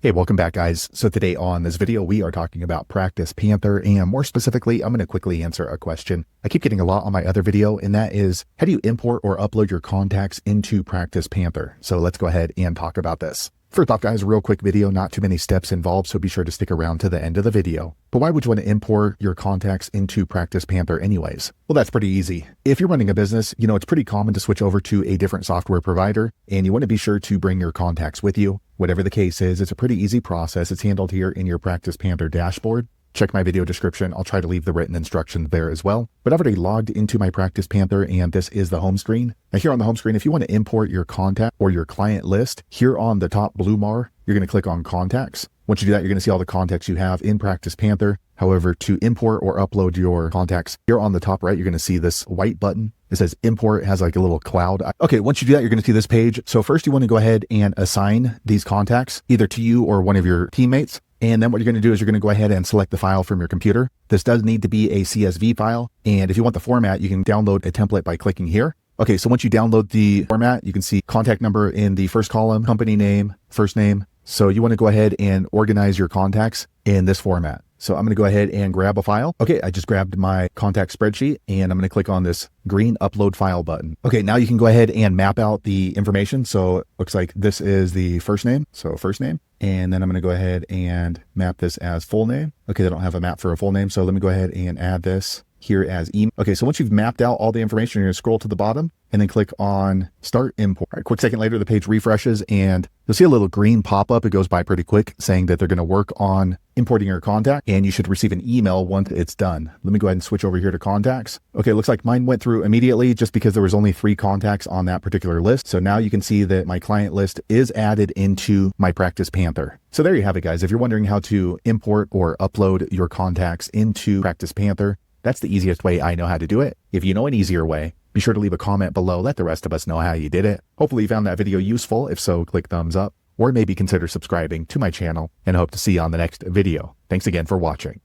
Hey, welcome back, guys. So today on this video, we are talking about PracticePanther, and more specifically, I'm going to quickly answer a question I keep getting a lot on my other video, and that is, how do you import or upload your contacts into PracticePanther? So let's go ahead and talk about this. First off, guys, real quick video, not too many steps involved, so be sure to stick around to the end of the video. But why would you want to import your contacts into PracticePanther anyways? Well, that's pretty easy. If you're running a business, it's pretty common to switch over to a different software provider, and you want to be sure to bring your contacts with you. Whatever the case is, it's a pretty easy process. It's handled here in your PracticePanther dashboard. Check my video description. I'll try to leave the written instructions there as well. But I've already logged into my PracticePanther, and this is the home screen. Now here on the home screen, if you want to import your contact or your client list, here on the top blue bar, you're going to click on contacts. Once you do that, you're going to see all the contacts you have in PracticePanther. However, to import or upload your contacts, here on the top right, you're going to see this white button. It says import. It has like a little cloud. Okay, once you do that, you're going to see this page. So first you want to go ahead and assign these contacts either to you or one of your teammates. And then what you're going to do is you're going to go ahead and select the file from your computer. This does need to be a CSV file. And if you want the format, you can download a template by clicking here. Okay, so once you download the format, you can see contact number in the first column, company name, first name. So you want to go ahead and organize your contacts in this format. So I'm going to go ahead and grab a file. Okay, I just grabbed my contact spreadsheet, and I'm going to click on this green upload file button. Okay, now you can go ahead and map out the information. So it looks like this is the first name. So first name. And then I'm going to go ahead and map this as full name. Okay, they don't have a map for a full name. So let me go ahead and add this here as email. Okay, so once you've mapped out all the information, you're going to scroll to the bottom and then click on Start Import. All right, quick second later, the page refreshes and you'll see a little green pop-up. It goes by pretty quick saying that they're going to work on importing your contact, and you should receive an email once it's done. Let me go ahead and switch over here to contacts. Okay, it looks like mine went through immediately just because there was only 3 contacts on that particular list. So now you can see that my client list is added into my PracticePanther. So there you have it, guys. If you're wondering how to import or upload your contacts into PracticePanther, that's the easiest way I know how to do it. If you know an easier way, be sure to leave a comment below. Let the rest of us know how you did it. Hopefully you found that video useful. If so, click thumbs up or maybe consider subscribing to my channel, and I hope to see you on the next video. Thanks again for watching.